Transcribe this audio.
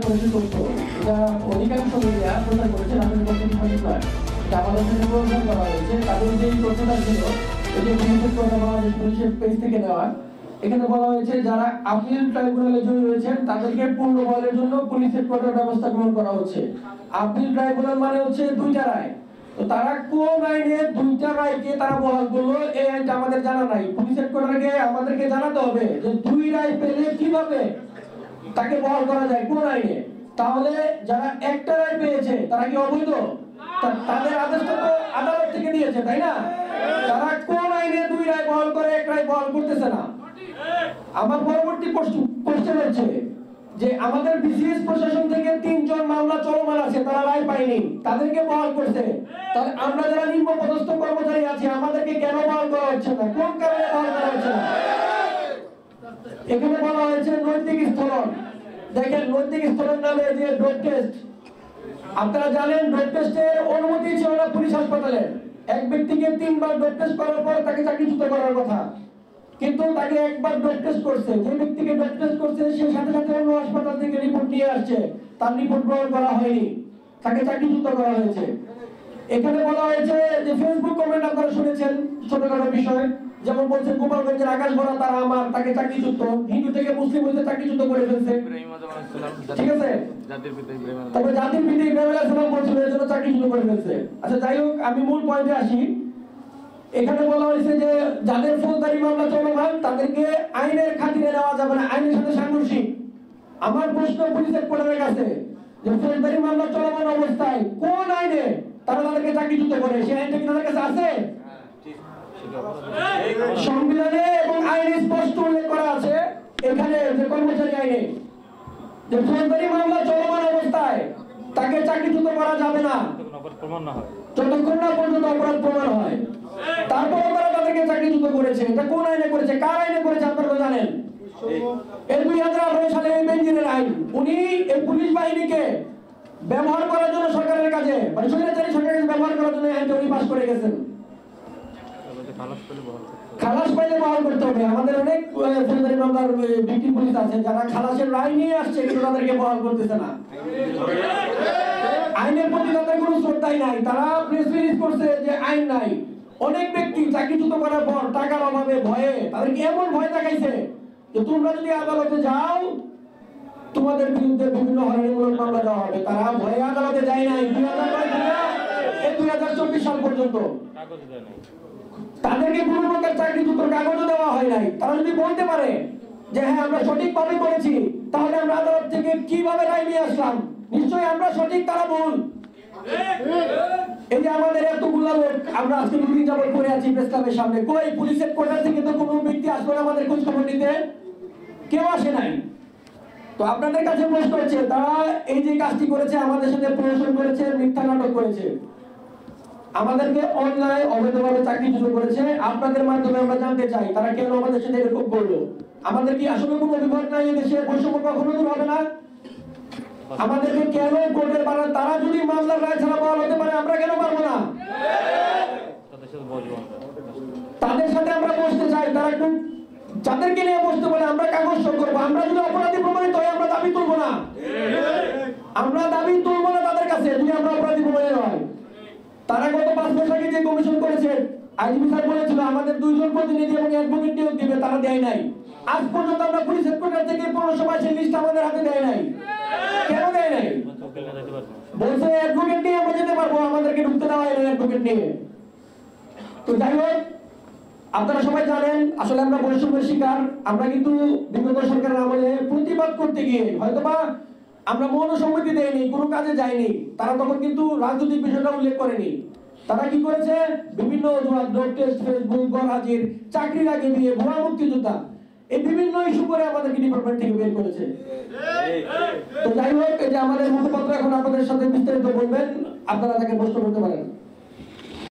করেছে তথ্য এটা অধিকাংশ মিডিয়া প্রচার করেছে রাতের পক্ষে সঠিক নয়। এটা আমাদের সাথে প্রচার করা হয়েছে। তাদের যে তথ্যটা ছিল এটি পুলিশের কথা বাংলাদেশ পুলিশের পেজ থেকে নেওয়া। এখানে বলা হয়েছে যারা আপিল ট্রাইব্যুনালে জয়ী হয়েছেন তাদেরকে পূর্ণ বহালের জন্য পুলিশের কঠোর ব্যবস্থা গ্রহণ করা হচ্ছে। আপিল ট্রাইব্যুনাল মানে হচ্ছে দুইটা রায়। তো তারা কোন আইনে দুইটা রায়কে তারা বহাল করলো এই আইনটা আমাদের জানা নাই। পুলিশের কোর্টকে আমাদেরকে জানাতে হবে যে দুই রায় পেলে কিভাবে তাকে বহাল করা যায় কোন আইনে। তাহলে যারা একটা রায় পেয়েছে তারা কি অবৈধ? তাদের আদেশটা তো আদালত থেকে দিয়েছে, তাই না? তারা কোন আইনে দুই রায় বহাল করে এক রায় বহাল করতেছে না। আমার পরবর্তী কোশ্চেন হচ্ছে যে আমাদের বিসিএস প্রশাসন থেকে 3 জন মামলা চলমান আছে, তারা রায় পায়নি, তাদেরকে বহাল করছে। তাহলে আমরা যারা নিম্ন পদস্থ কর্মচারী আছি আমাদেরকে কেন বহাল করা হচ্ছে না? কোন কারণে বহাল করা হচ্ছে না? এখানে বলা হয়েছে নৈতিক স্থলন। দেখেন নৈতিক স্থলন নামে যে ড্রাগ টেস্ট, আপনারা জানেন ড্রাগ টেস্টের অনুমতি ছিল না পুলিশ হাসপাতালে। এক ব্যক্তিকে 3 বার ড্রাগ টেস্ট করার পর তাকে চাকরিচ্যুত করার কথা, কিন্তু তাকে একবার ড্রাগ টেস্ট করছে। যে ব্যক্তিকে ড্রাগ টেস্ট করছে সে সাথে সাথে অন্য হাসপাতাল থেকে রিপোর্ট নিয়ে আসছে, তার রিপোর্ট গ্রহণ করা হয়নি, তাকে চাকরিচ্যুত করা হয়েছে। এখানে বলা হয়েছে যে ফেসবুক কমেন্ট আপনারা শুনেছেন ছোটখাটো বিষয়, যেমন বলছেন গোপালগঞ্জের আকাশ ভরা তারা আমার, তাকে চাকরিচ্যুত, হিন্দু থেকে মুসলিম হইতে চাকরিচ্যুত করে ফেলছে, ঠিক আছে? তবে জাতির পিতা ইব্রাহিম আলাইহিস সালাম বলছিল এর জন্য চাকরিচ্যুত করে ফেলছে। আচ্ছা যাই হোক, আমি মূল পয়েন্টে আসি। এখানে বলা হয়েছে যে যাদের ফৌজদারি মামলা চলমান তাদেরকে আইনের খাতিরে নেওয়া যাবে না, আইনের সাথে সাংঘর্ষিক। আমার প্রশ্ন পুলিশের কোর্টের কাছে যে ফৌজদারি মামলা চলমান অবস্থায় কোন আইনে তারা তাদেরকে চাকরিচ্যুত করে, সেই আইনটা কি তাদের কাছে আছে? সংবিধানে এবং আইনে স্পষ্ট উল্লেখ করা আছে এখানে যে কর্মচারী আইনে যে ফৌজদারি মামলা চলমান অবস্থায় তাকে চাকরিচ্যুত করা যাবে না যতক্ষণ না পর্যন্ত অপরাধ প্রমাণ হয়। তারপর তারা তাদেরকে চাকরিচ্যুত করেছে। এটা কোন আইনে করেছে, কার আইনে করেছে আপনারা তো জানেন। এই 2018 সালে এই বেঞ্জিনের আইন, উনি এই পুলিশ বাহিনীকে ব্যবহার করার জন্য সরকারের কাছে মানে স্বৈরাচারী সরকারের কাছে ব্যবহার করার জন্য আইনটা উনি পাস করে গেছেন। খালাস পাইলে বহাল করতে হবে। আমাদের অনেক ফৌজদারি মামলার ভিকটিম পুলিশ আছে যারা খালাসের রায় নিয়ে আসছে কিন্তু তাদেরকে বহাল করতেছে না। আইনের প্রতি তাদের কোনো শ্রদ্ধাই নাই। তারা প্রেস রিলিজ করছে যে আইন নাই। অনেক ব্যক্তি চাকরিচ্যুত করার পর টাকার অভাবে ভয়ে তাদেরকে এমন ভয় দেখাইছে যে তোমরা যদি আদালতে যাও তোমাদের বিরুদ্ধে বিভিন্ন হয়রানিমূলক মামলা দেওয়া হবে। তারা ভয়ে আদালতে যায় নাই 2024 সাল পর্যন্ত। তাদেরকে কোনো প্রকার চাকরিচ্যুতর কাগজও দেওয়া হয় নাই। তারা যদি বলতে পারে যে হ্যাঁ আমরা সঠিকভাবে করেছি, তাহলে আমরা আদালত থেকে কিভাবে রায় নিয়ে আসলাম? নিশ্চয়ই আমরা সঠিক, তারা ভুল। এই যে আমাদের এতগুলা লোক আমরা আজকে দুদিন যাবত পড়ে আছি প্রেস ক্লাবের সামনে, কই পুলিশের কোর্টার থেকে তো কোনো ব্যক্তি আসলো না আমাদের খোঁজ খবর নিতে, কেউ আসে নাই। তো আপনাদের কাছে প্রশ্ন হচ্ছে তারা এই যে কাজটি করেছে, আমাদের সাথে প্রহসন করেছে, মিথ্যা নাটক করেছে, আমাদেরকে অন্যায় অবৈধভাবে চাকরিচ্যুত করেছে। আপনাদের মাধ্যমে আমরা জানতে চাই তারা কেন আমাদের সাথে এরকম করলো। আমাদের কি আসলে কোনো অভিযোগ নাই দেশে বৈষম্য কখনো দূর হবে না? আমাদেরকে কেন কোর্টের বারান্দায় তারা যদি মামলার রায় ছাড়া বহাল হতে পারে আমরা কেন পারবো না? তাদের সাথে আমরা বসতে চাই, তারা একটু যাদেরকে নিয়ে বসতে বলে আমরা কাগজ সই করবো। আমরা যদি অপরাধী প্রমাণিত হয় আমরা দাবি তুলবো না, আমরা দাবি তুলবো না তাদের কাছে যদি আমরা অপরাধী প্রমাণিত হয়। তারা গত 5 বছর আগে যে কমিশন করেছে আইজিপি স্যার বলেছিল আমাদের 2 জন প্রতিনিধি এবং অ্যাডভোকেট নিয়োগ দিবে, তারা দেয় নাই। আজ পর্যন্ত আমরা পুলিশ হেডকোয়ার্টার থেকে পৌরসভায় সেই লিস্ট আমাদের হাতে দেয় নাই। কেন দেয় নাই? বলছে অ্যাডভোকেট নিয়ে আমরা যেতে পারবো, আমাদেরকে ঢুকতে দেওয়া হয় না অ্যাডভোকেট নিয়ে। তো যাই হোক, আপনারা সবাই জানেন আসলে আমরা বৈষম্যের শিকার। আমরা কিন্তু বিগত সরকারের আমলে প্রতিবাদ করতে গিয়ে হয়তোবা আমরা মনোসম্মতি দেয়নি, কোনো কাজে যায়নি। তারা তখন কিন্তু রাজনৈতিক বিষয়টা উল্লেখ করেনি। তারা কি করেছে বিভিন্ন অজুহাত, ড্রাগ টেস্ট, ফেসবুক, গণহাজির, চাকরির আগে বিয়ে, ভুয়া মুক্তিযোদ্ধা, এই বিভিন্ন ইস্যু করে আমাদেরকে ডিপার্টমেন্ট থেকে বের করেছে। তো যাই হোক, এই যে আমাদের মুখপাত্র এখন আপনাদের সাথে বিস্তারিত বলবেন, আপনারা তাকে প্রশ্ন করতে পারেন।